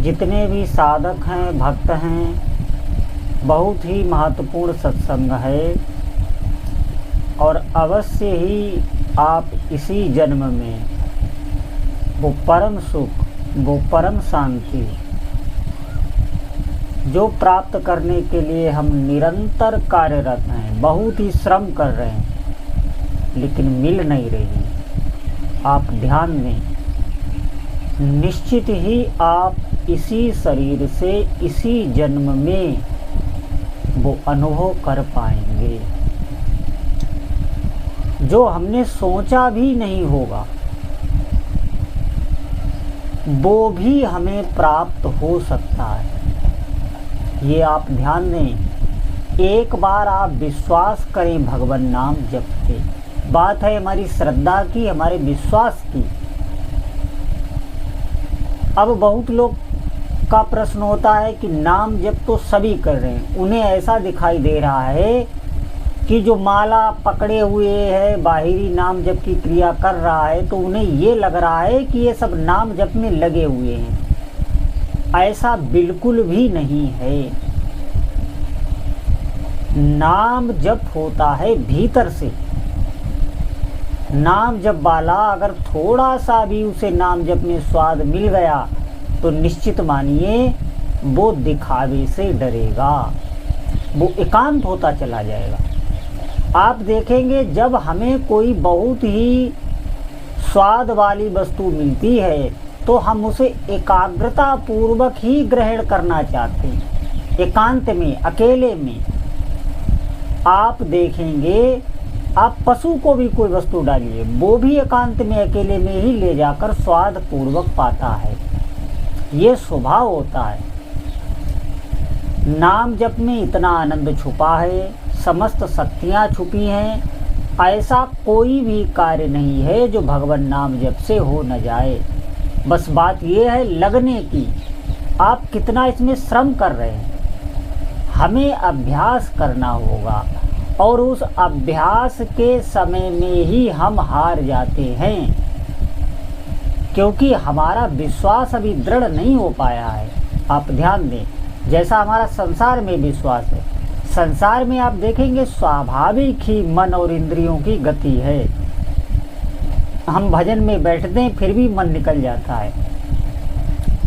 जितने भी साधक हैं, भक्त हैं, बहुत ही महत्वपूर्ण सत्संग है और अवश्य ही आप इसी जन्म में वो परम सुख, वो परम शांति जो प्राप्त करने के लिए हम निरंतर कार्यरत हैं, बहुत ही श्रम कर रहे हैं लेकिन मिल नहीं रही। आप ध्यान दें, निश्चित ही आप इसी शरीर से इसी जन्म में वो अनुभव कर पाएंगे जो हमने सोचा भी नहीं होगा, वो भी हमें प्राप्त हो सकता है। ये आप ध्यान दें, एक बार आप विश्वास करें भगवान नाम जप के। बात है हमारी श्रद्धा की, हमारे विश्वास की। अब बहुत लोग का प्रश्न होता है कि नाम जप तो सभी कर रहे हैं, उन्हें ऐसा दिखाई दे रहा है कि जो माला पकड़े हुए है, बाहिरी नाम जप की क्रिया कर रहा है, तो उन्हें ये लग रहा है कि ये सब नाम जप में लगे हुए हैं। ऐसा बिल्कुल भी नहीं है। नाम जप होता है भीतर से। नाम जप वाला अगर थोड़ा सा भी उसे नाम जप में स्वाद मिल गया तो निश्चित मानिए वो दिखावे से डरेगा, वो एकांत होता चला जाएगा। आप देखेंगे जब हमें कोई बहुत ही स्वाद वाली वस्तु मिलती है तो हम उसे एकाग्रता पूर्वक ही ग्रहण करना चाहते हैं, एकांत में, अकेले में। आप देखेंगे, आप पशु को भी कोई वस्तु डालिए, वो भी एकांत में, अकेले में ही ले जाकर स्वाद पूर्वक पाता है। ये स्वभाव होता है। नाम जप में इतना आनंद छुपा है, समस्त शक्तियाँ छुपी हैं। ऐसा कोई भी कार्य नहीं है जो भगवान नाम जप से हो न जाए। बस बात ये है लगने की, आप कितना इसमें श्रम कर रहे हैं। हमें अभ्यास करना होगा और उस अभ्यास के समय में ही हम हार जाते हैं, क्योंकि हमारा विश्वास अभी दृढ़ नहीं हो पाया है। आप ध्यान दें, जैसा हमारा संसार में विश्वास है, संसार में आप देखेंगे स्वाभाविक ही मन और इंद्रियों की गति है। हम भजन में बैठते हैं फिर भी मन निकल जाता है।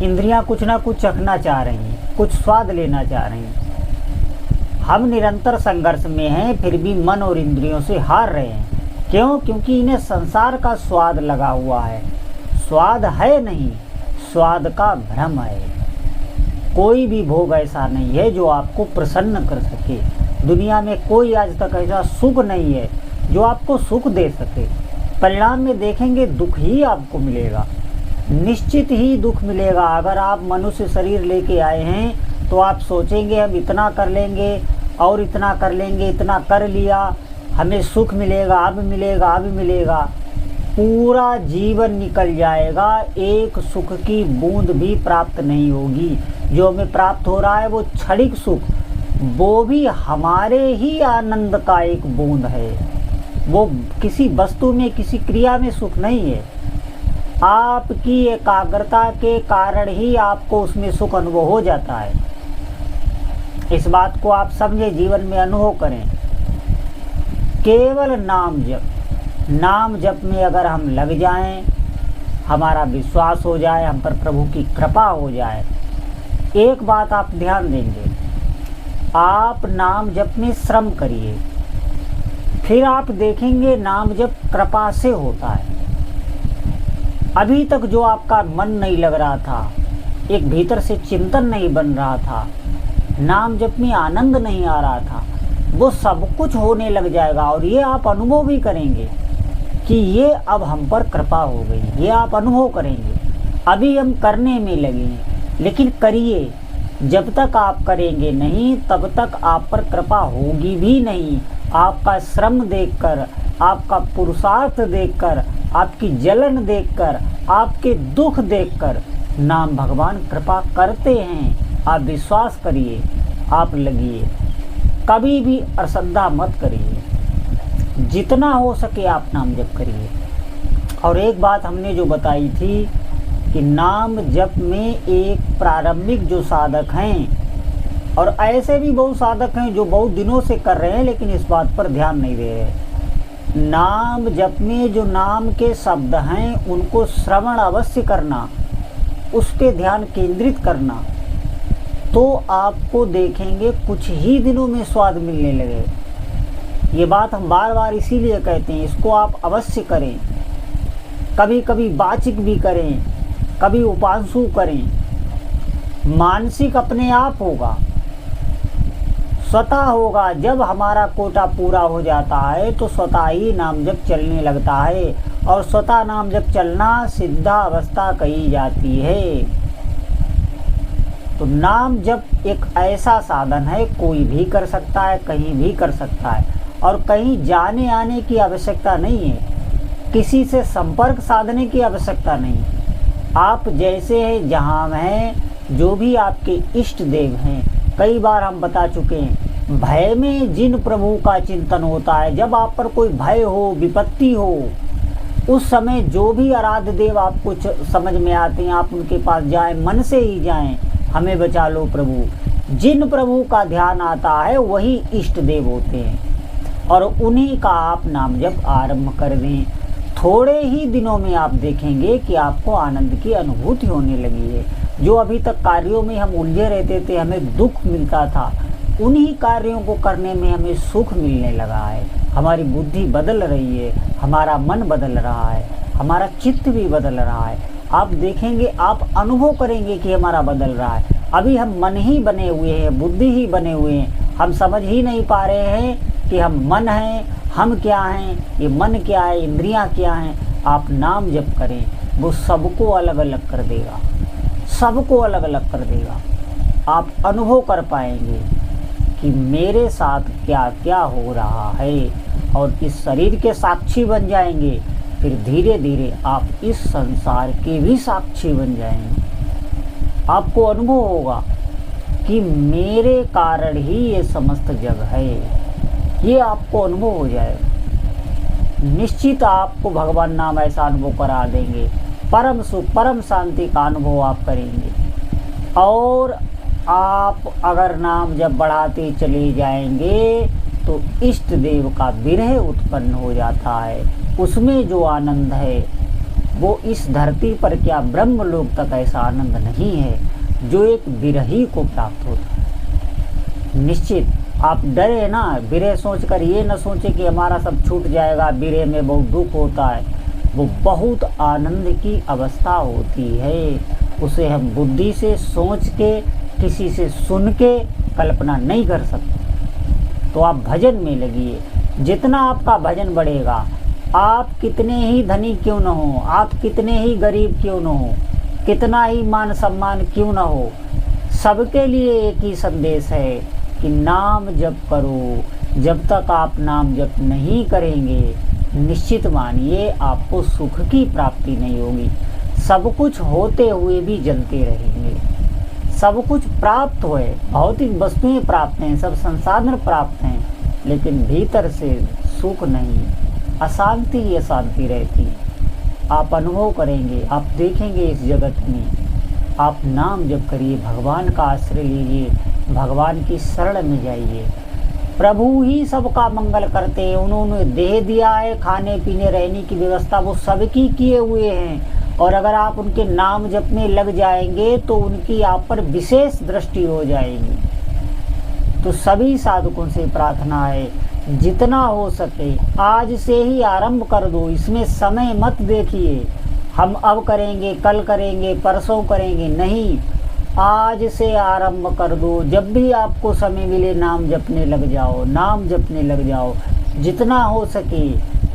इंद्रियां कुछ ना कुछ चखना चाह रही हैं, कुछ स्वाद लेना चाह रही हैं। हम निरंतर संघर्ष में हैं फिर भी मन और इंद्रियों से हार रहे हैं। क्यों? क्योंकि इन्हें संसार का स्वाद लगा हुआ है। स्वाद है नहीं, स्वाद का भ्रम है। कोई भी भोग ऐसा नहीं है जो आपको प्रसन्न कर सके। दुनिया में कोई आज तक ऐसा सुख नहीं है जो आपको सुख दे सके। परिणाम में देखेंगे दुख ही आपको मिलेगा, निश्चित ही दुख मिलेगा। अगर आप मनुष्य शरीर लेके आए हैं तो आप सोचेंगे हम इतना कर लेंगे और इतना कर लेंगे, इतना कर लिया, हमें सुख मिलेगा, अब मिलेगा, अब मिलेगा। पूरा जीवन निकल जाएगा, एक सुख की बूंद भी प्राप्त नहीं होगी। जो हमें प्राप्त हो रहा है वो क्षणिक सुख, वो भी हमारे ही आनंद का एक बूंद है। वो किसी वस्तु में, किसी क्रिया में सुख नहीं है। आपकी एकाग्रता के कारण ही आपको उसमें सुख अनुभव हो जाता है। इस बात को आप समझे, जीवन में अनुभव करें। केवल नाम जप, नाम जप में अगर हम लग जाएं, हमारा विश्वास हो जाए, हम पर प्रभु की कृपा हो जाए। एक बात आप ध्यान देंगे, आप नाम जप में श्रम करिए, फिर आप देखेंगे नाम जप कृपा से होता है। अभी तक जो आपका मन नहीं लग रहा था, एक भीतर से चिंतन नहीं बन रहा था, नाम जप में आनंद नहीं आ रहा था, वो सब कुछ होने लग जाएगा। और ये आप अनुभव भी करेंगे कि ये अब हम पर कृपा हो गई। ये आप अनुभव करेंगे। अभी हम करने में लगे हैं, लेकिन करिए। जब तक आप करेंगे नहीं तब तक आप पर कृपा होगी भी नहीं। आपका श्रम देखकर, आपका पुरुषार्थ देखकर, आपकी जलन देखकर, आपके दुख देखकर नाम भगवान कृपा करते हैं। आप विश्वास करिए, आप लगिए, कभी भी अश्रद्धा मत करिए। जितना हो सके आप नाम जप करिए। और एक बात हमने जो बताई थी कि नाम जप में एक प्रारंभिक जो साधक हैं, और ऐसे भी बहुत साधक हैं जो बहुत दिनों से कर रहे हैं लेकिन इस बात पर ध्यान नहीं दे रहे। नाम जप में जो नाम के शब्द हैं उनको श्रवण अवश्य करना, उस पर ध्यान केंद्रित करना, तो आपको देखेंगे कुछ ही दिनों में स्वाद मिलने लगे। ये बात हम बार बार इसीलिए कहते हैं, इसको आप अवश्य करें। कभी कभी वाचिक भी करें, कभी उपांशु करें। मानसिक अपने आप होगा, स्वतः होगा। जब हमारा कोटा पूरा हो जाता है तो स्वतः ही नाम जप चलने लगता है, और स्वतः नाम जप चलना सिद्धा अवस्था कही जाती है। तो नाम जप एक ऐसा साधन है, कोई भी कर सकता है, कहीं भी कर सकता है, और कहीं जाने आने की आवश्यकता नहीं है, किसी से संपर्क साधने की आवश्यकता नहीं। आप जैसे हैं, जहाँ हैं, जो भी आपके इष्ट देव हैं, कई बार हम बता चुके हैं, भय में जिन प्रभु का चिंतन होता है, जब आप पर कोई भय हो, विपत्ति हो, उस समय जो भी आराध्य देव आपको समझ में आते हैं, आप उनके पास जाएं, मन से ही जाएं, हमें बचा लो प्रभु। जिन प्रभु का ध्यान आता है वही इष्ट देव होते हैं, और उन्हीं का आप नाम जप आरंभ कर दें। थोड़े ही दिनों में आप देखेंगे कि आपको आनंद की अनुभूति होने लगी है। जो अभी तक कार्यों में हम उलझे रहते थे, हमें दुख मिलता था, उन्हीं कार्यों को करने में हमें सुख मिलने लगा है। हमारी बुद्धि बदल रही है, हमारा मन बदल रहा है, हमारा चित्त भी बदल रहा है। आप देखेंगे, आप अनुभव करेंगे कि हमारा बदल रहा है। अभी हम मन ही बने हुए हैं, बुद्धि ही बने हुए हैं, हम समझ ही नहीं पा रहे हैं कि हम मन हैं, हम क्या हैं, ये मन क्या है, इंद्रियां क्या हैं। आप नाम जप करें, वो सबको अलग अलग कर देगा, सबको अलग अलग कर देगा। आप अनुभव कर पाएंगे कि मेरे साथ क्या क्या हो रहा है, और इस शरीर के साक्षी बन जाएंगे। फिर धीरे धीरे आप इस संसार के भी साक्षी बन जाएंगे। आपको अनुभव होगा कि मेरे कारण ही ये समस्त जग है, ये आपको अनुभव हो जाएगा। निश्चित आपको भगवान नाम ऐसा अनुभव करा देंगे, परम सुख, परम शांति का अनुभव आप करेंगे। और आप अगर नाम जब बढ़ाते चले जाएंगे तो इष्ट देव का विरह उत्पन्न हो जाता है। उसमें जो आनंद है वो इस धरती पर क्या ब्रह्मलोक तक ऐसा आनंद नहीं है जो एक विरही को प्राप्त होता है। निश्चित आप डरे ना, विरह सोचकर ये न सोचे कि हमारा सब छूट जाएगा, विरह में बहुत दुख होता है। वो बहुत आनंद की अवस्था होती है, उसे हम बुद्धि से सोच के, किसी से सुन के कल्पना नहीं कर सकते। तो आप भजन में लगिए। जितना आपका भजन बढ़ेगा, आप कितने ही धनी क्यों न हो, आप कितने ही गरीब क्यों न हो, कितना ही मान सम्मान क्यों न हो, सबके लिए एक ही संदेश है कि नाम जप करो। जब तक आप नाम जप नहीं करेंगे, निश्चित मानिए आपको सुख की प्राप्ति नहीं होगी। सब कुछ होते हुए भी जलते रहेंगे। सब कुछ प्राप्त हुए, भौतिक वस्तुएं प्राप्त हैं, सब संसाधन प्राप्त हैं, लेकिन भीतर से सुख नहीं, अशांति ही अशांति रहती है। आप अनुभव करेंगे, आप देखेंगे इस जगत में। आप नाम जप करिए, भगवान का आश्रय लीजिए, भगवान की शरण में जाइए। प्रभु ही सबका मंगल करते हैं। उन्होंने देह दिया है, खाने पीने रहने की व्यवस्था वो सबकी किए हुए हैं। और अगर आप उनके नाम जप में लग जाएंगे तो उनकी आप पर विशेष दृष्टि हो जाएगी। तो सभी साधकों से प्रार्थना है, जितना हो सके आज से ही आरंभ कर दो। इसमें समय मत देखिए, हम अब करेंगे, कल करेंगे, परसों करेंगे, नहीं, आज से आरंभ कर दो। जब भी आपको समय मिले नाम जपने लग जाओ, नाम जपने लग जाओ। जितना हो सके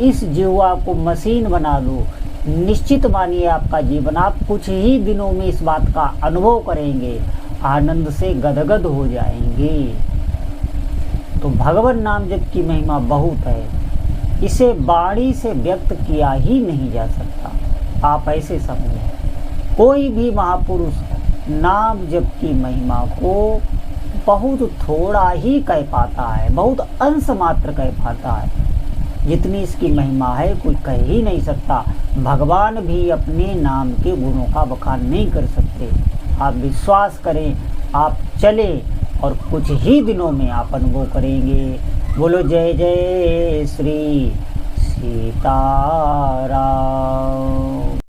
इस जिह्वा को मशीन बना दो। निश्चित मानिए आपका जीवन, आप कुछ ही दिनों में इस बात का अनुभव करेंगे, आनंद से गदगद हो जाएंगे। तो भगवान नाम जप की महिमा बहुत है, इसे वाणी से व्यक्त किया ही नहीं जा सकता। आप ऐसे समझें, कोई भी महापुरुष नाम जप की महिमा को बहुत थोड़ा ही कह पाता है, बहुत अंश मात्र कह पाता है। जितनी इसकी महिमा है कोई कह ही नहीं सकता। भगवान भी अपने नाम के गुणों का बखान नहीं कर सकते। आप विश्वास करें, आप चलें और कुछ ही दिनों में आप अनुभव करेंगे। बोलो जय जय श्री सीताराम।